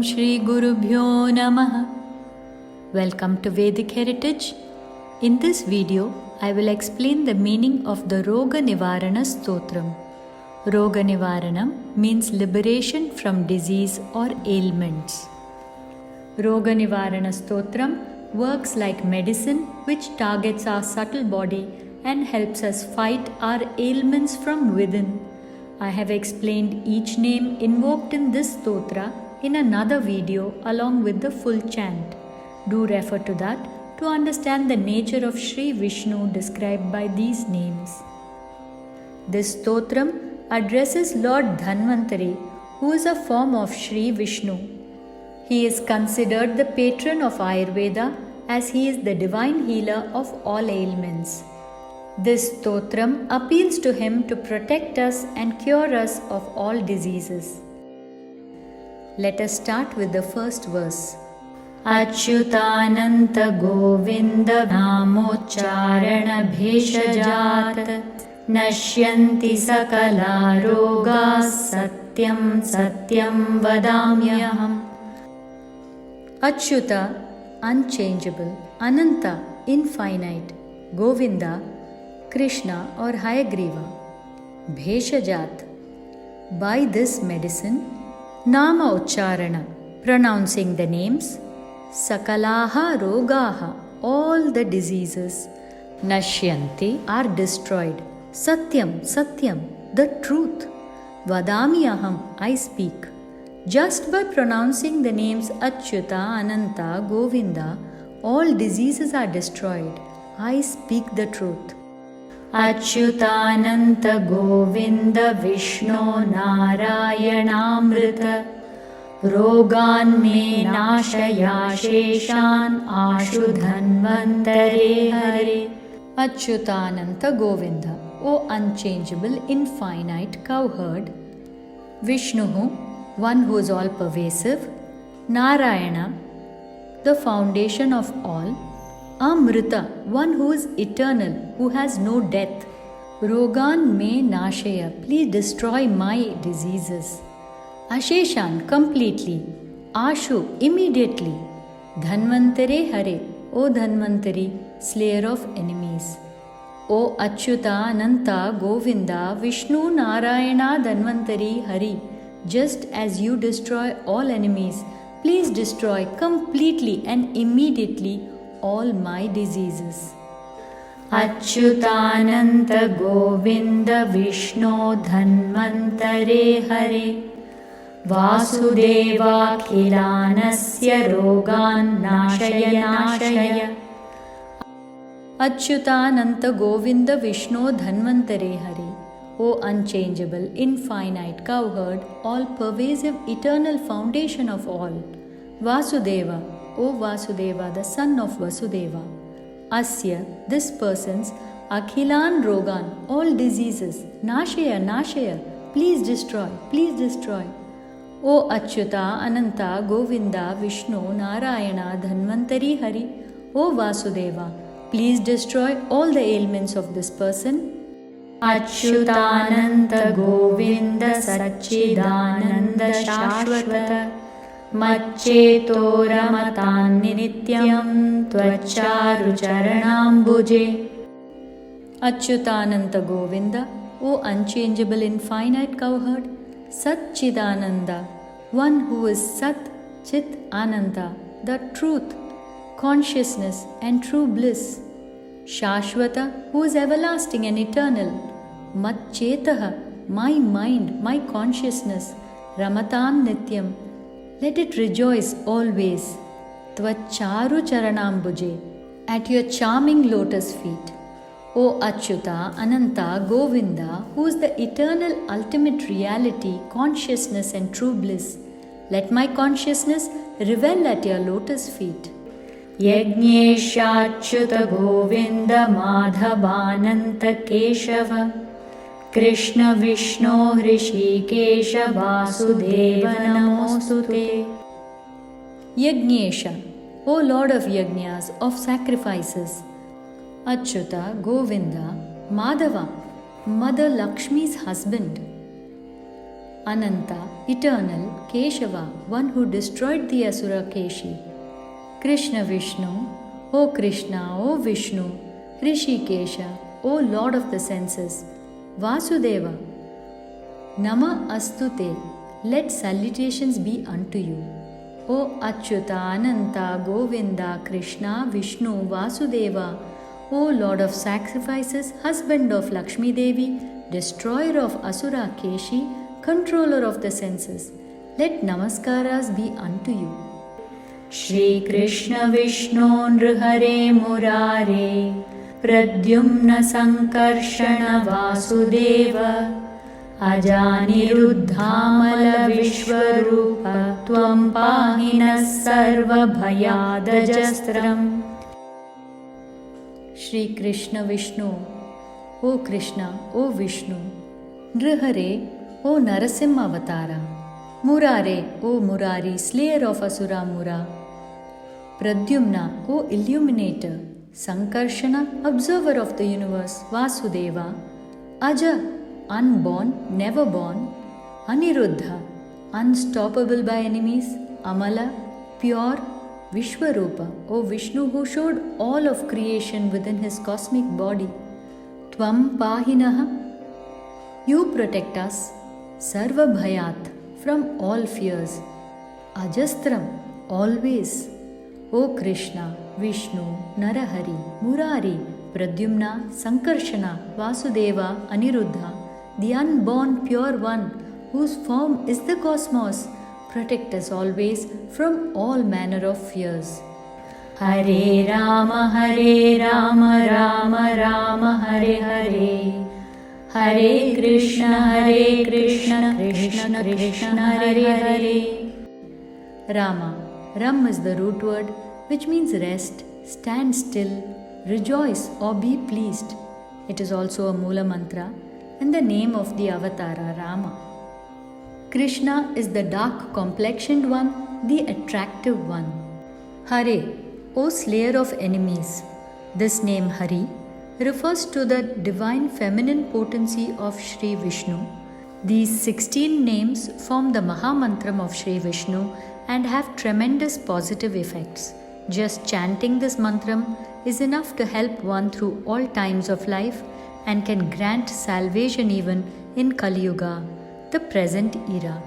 Shri Gurubhyo Namaha. Welcome to Vedic Heritage. In this video, I will explain the meaning of the Roga Nivarana Stotram. Roga Nivaranam means liberation from disease or ailments. Roga Nivarana Stotram works like medicine which targets our subtle body and helps us fight our ailments from within. I have explained each name invoked in this stotra in another video along with the full chant. Do refer to that to understand the nature of Sri Vishnu described by these names. This stotram addresses Lord Dhanvantari, who is a form of Sri Vishnu. He is considered the patron of Ayurveda as he is the divine healer of all ailments. This stotram appeals to him to protect us and cure us of all diseases. Let us start with the first verse. Achyutananta Govinda Namocharana Bheshajat Nashyanti Sakala Rogas Satyam Satyam Vadamyaham. Achyuta, unchangeable, Ananta, infinite, Govinda, Krishna or Hayagriva, Bheshajat. By this medicine, Nama Ucharana, pronouncing the names, Sakalaha Rogaha, all the diseases, Nashyanti, are destroyed, Satyam, Satyam, the truth, Vadami Aham, I speak. Just by pronouncing the names Achyuta, Ananta, Govinda, all diseases are destroyed. I speak the truth. Achyutananta Govinda Vishnu Narayanamrita Rogan me nashaya sheshan ashu dhanvantare hare. Achyutananta Govinda, O unchangeable, infinite cowherd, Vishnu, one who is all pervasive, Narayana, the foundation of all, Amrita, one who is eternal, who has no death. Rogan me nashaya, please destroy my diseases. Asheshan, completely. Ashu, immediately. Dhanvantare hare, O Dhanvantari, slayer of enemies. O Achyuta, Ananta, Govinda, Vishnu, Narayana, Dhanvantari, Hari, just as you destroy all enemies, please destroy completely and immediately all my diseases. Achyutananta Govinda Vishnu Dhanvantare Hare Vasudeva Khilanasya Rogan Nashaya Nashaya. Achyutananta Govinda Vishnu Dhanvantare Hare, O unchangeable, infinite cowherd, all-pervasive, eternal foundation of all. Vasudeva, O Vasudeva, the son of Vasudeva. Asya, this person's, Akhilan Rogan, all diseases. Nashaya, Nashaya, please destroy, please destroy. O Achyuta, Ananta, Govinda, Vishnu, Narayana, Dhanvantari, Hari, O Vasudeva, please destroy all the ailments of this person. Achyutananta Govinda Satchidananda Shashvata Maccheto Ramatan Nityam Tvacharu Charanambuje. Achyutananta Govinda, O unchangeable, infinite cowherd, Satchidananda, one who is Sat, Chit, Ananda, the truth, consciousness and true bliss. Shashvata, who is everlasting and eternal. Matchetaha, my mind, my consciousness. Ramatan Nityam, let it rejoice always. Tvacharu Charanambuje, at your charming lotus feet. O Achyuta, Ananta, Govinda, who is the eternal ultimate reality, consciousness and true bliss, let my consciousness revel at your lotus feet. Yajneshachyuta Govinda Madhavananta Keshava Krishna Vishnu Hrishikesha Vasudeva Namostute. Yajnesha, O Lord of Yajnas, of sacrifices. Achyuta, Govinda, Madhava, Mother Lakshmi's husband. Ananta, eternal Keshava, one who destroyed the Asura Keshi. Krishna Vishnu, O Krishna, O Vishnu, Rishikesha, O Lord of the senses. Vasudeva, Nama Astute, let salutations be unto you. O Achyuta, Ananta, Govinda, Krishna, Vishnu, Vasudeva, O Lord of sacrifices, husband of Lakshmi Devi, destroyer of Asura Keshi, controller of the senses, let namaskaras be unto you. Shri Krishna Vishnu Nrihare Murare, Pradyumna Sankarshana Vasudeva, Ajaniruddhamala Vishwarupa, Tvam Pahinas Sarva Bhayadajastram. Shri Krishna Vishnu, O Krishna, O Vishnu, Nrihare, O Narasimha Avatara, Murare, O Murari, slayer of Asura Mura, Pradyumna, O illuminator, Sankarshana, observer of the universe, Vasudeva, Aja, unborn, never born, Aniruddha, unstoppable by enemies, Amala, pure, Vishwarupa, O Vishnu who showed all of creation within his cosmic body, Tvam Pahinaha, you protect us, Sarva Bhayat, from all fears, Ajastram, always, O Krishna, Vishnu, Narahari, Murari, Pradyumna, Sankarshana, Vasudeva, Aniruddha, the unborn pure one, whose form is the cosmos, protect us always from all manner of fears. Hare Rama, Rama Rama, Hare Hare, Hare Krishna, Krishna Krishna, Hare Hare. Rama, Ram is the root word which means rest, stand still, rejoice or be pleased. It is also a Mula mantra and the name of the avatara Rama. Krishna is the dark complexioned one, the attractive one. Hare, O slayer of enemies. This name Hari refers to the divine feminine potency of Sri Vishnu. These 16 names form the Mahamantram of Sri Vishnu and have tremendous positive effects. Just chanting this mantram is enough to help one through all times of life and can grant salvation even in Kali Yuga, the present era.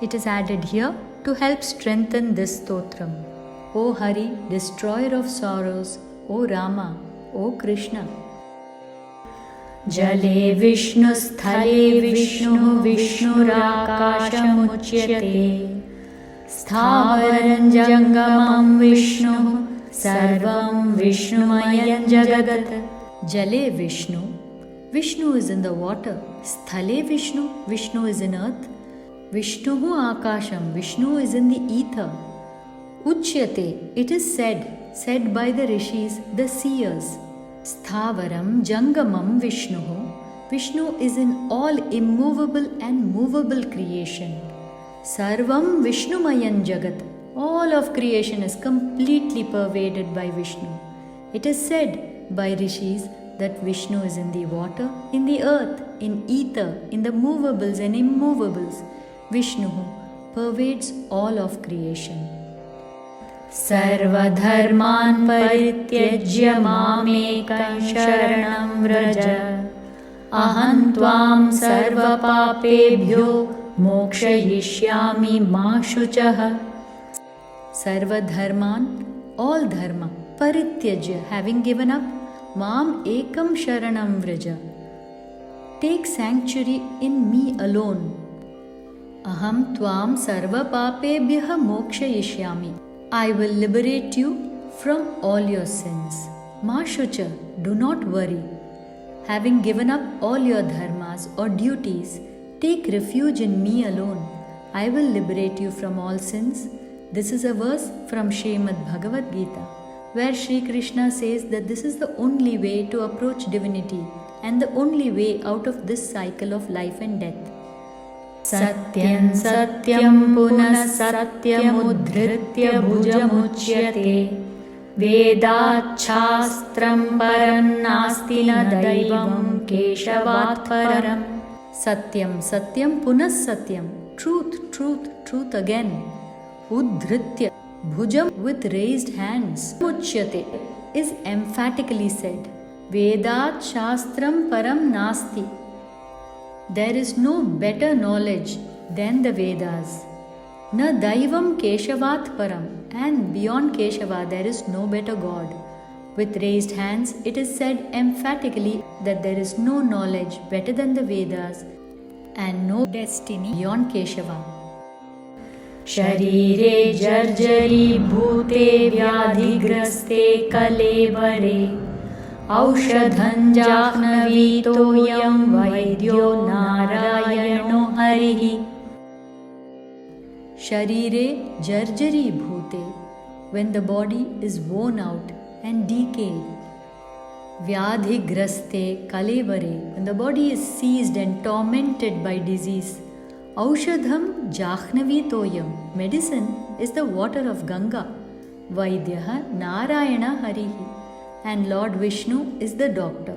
It is added here to help strengthen this stotram. O Hari, destroyer of sorrows, O Rama, O Krishna. Jale Vishnu Sthale Vishnu Vishnurākāṣamuchyate Sthavaram Jangamam Vishnu Sarvam Vishnumayam Jagat. Jale Vishnu, Vishnu is in the water. Sthale Vishnu, Vishnu is in earth. Vishnuhu Akasham, Vishnu is in the ether. Uchyate, it is said by the rishis, the seers. Sthavaram Jangamam Vishnuhu, Vishnu is in all immovable and movable creation. Sarvam Vishnumayan Jagat, all of creation is completely pervaded by Vishnu. It is said by rishis that Vishnu is in the water, in the earth, in ether, in the movables and immovables. Vishnu pervades all of creation. Sarvadharman parityajya mamekam sharanam vraja aham tvam sarva papebhyo mokshayishyami ma shuchah. Sarvadharman, all dharma, parityajya, having given up, mam ekam sharanam vraja, take sanctuary in me alone. Aham tvam sarva papebhyah mokshayishyami, I will liberate you from all your sins. Ma shucha, do not worry. Having given up all your dharmas or duties, take refuge in me alone. I will liberate you from all sins. This is a verse from Srimad Bhagavad Gita, where Sri Krishna says that this is the only way to approach divinity and the only way out of this cycle of life and death. Satyam satyam punah satyam udhritya bhujamuchyate Vedat shastram param nasti na daivam keshavat param. Satyam satyam punah satyam, truth, truth, truth again. Udhritya, bhujam with raised hands. Muchyate is emphatically said. Vedat shastram param nasti. There is no better knowledge than the Vedas. Na daivam keshavat param, and beyond Keshava there is no better God. With raised hands, it is said emphatically that there is no knowledge better than the Vedas and no destiny beyond Keshava. Sharire jarjari bhute vyadhigraste kalevare औषधं जाह्नवीतोऽयं वैद्यो नारायणो हरिः. Sharire jarjari bhute, when the body is worn out and decayed. Vyadhigraste kalevare, when the body is seized and tormented by disease. Aushadham jahnavitoyam, medicine is the water of Ganga. Vaidyaha Narayana Harihi, and Lord Vishnu is the doctor.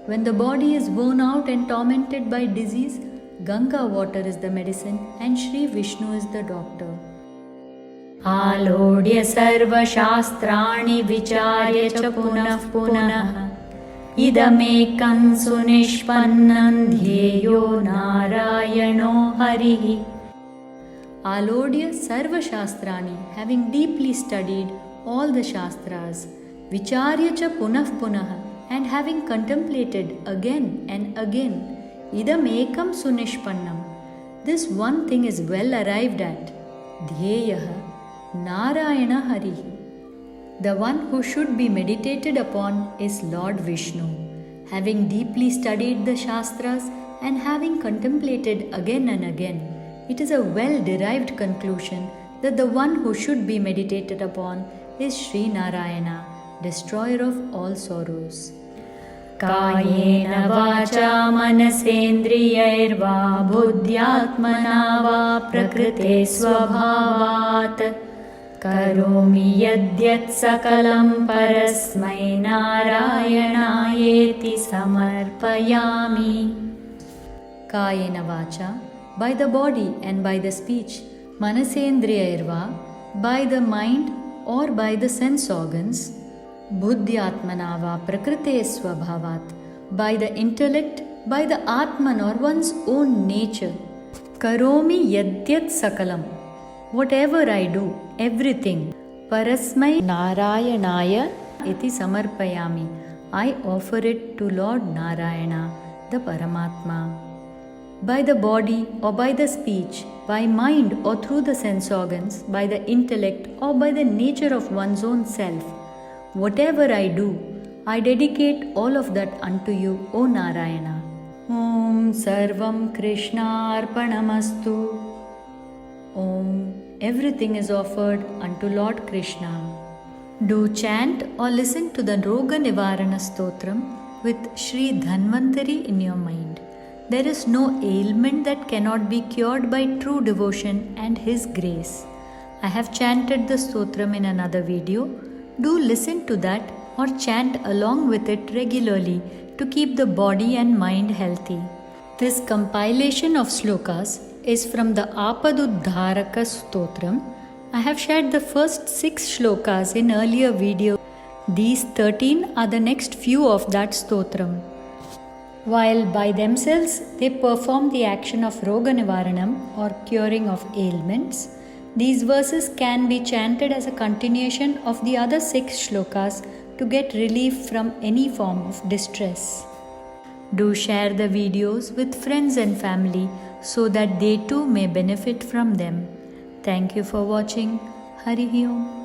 When the body is worn out and tormented by disease, Ganga water is the medicine and Shri Vishnu is the doctor. Alodya sarva shastrani vicharya cha punah punah idamekam sunishpannam dhyeyo narayano harihi. Alodya sarva shastrani, having deeply studied all the shastras, vicharya cha punah punah, and having contemplated again and again, idam ekam sunishpannam, this one thing is well arrived at, dhyeyaha Narayana Harihi. The one who should be meditated upon is Lord Vishnu. Having deeply studied the Shastras and having contemplated again and again, it is a well-derived conclusion that the one who should be meditated upon is Sri Narayana, destroyer of all sorrows. Kayena vacha manasendriyairva buddhyatmana va prakrite svabhavat karomi yadyat sakalam parasmai narayanaayeti samarpayami. Kayena vacha, by the body and by the speech, manasendriyairva, by the mind or by the sense organs, buddhyatmanava prakrite svabhavat, by the intellect, by the atman or one's own nature. Karomi yadyat sakalam, whatever I do, everything. Parasmai narayanaya iti samarpayami, I offer it to Lord Narayana, the Paramatma. By the body or by the speech, by mind or through the sense organs, by the intellect or by the nature of one's own self, whatever I do, I dedicate all of that unto you, O Narayana. Om Sarvam Krishna Arpanamastu. Om, everything is offered unto Lord Krishna. Do chant or listen to the Roga Nivarana Stotram with Sri Dhanvantari in your mind. There is no ailment that cannot be cured by true devotion and His grace. I have chanted the stotram in another video. Do listen to that or chant along with it regularly to keep the body and mind healthy. This compilation of slokas is from the Apaduddharaka Stotram. I have shared the first 6 shlokas in earlier video. These 13 are the next few of that stotram. While by themselves they perform the action of Roga Nivaranam or curing of ailments, these verses can be chanted as a continuation of the other 6 shlokas to get relief from any form of distress. Do share the videos with friends and family so that they too may benefit from them. Thank you for watching. Harihi Om.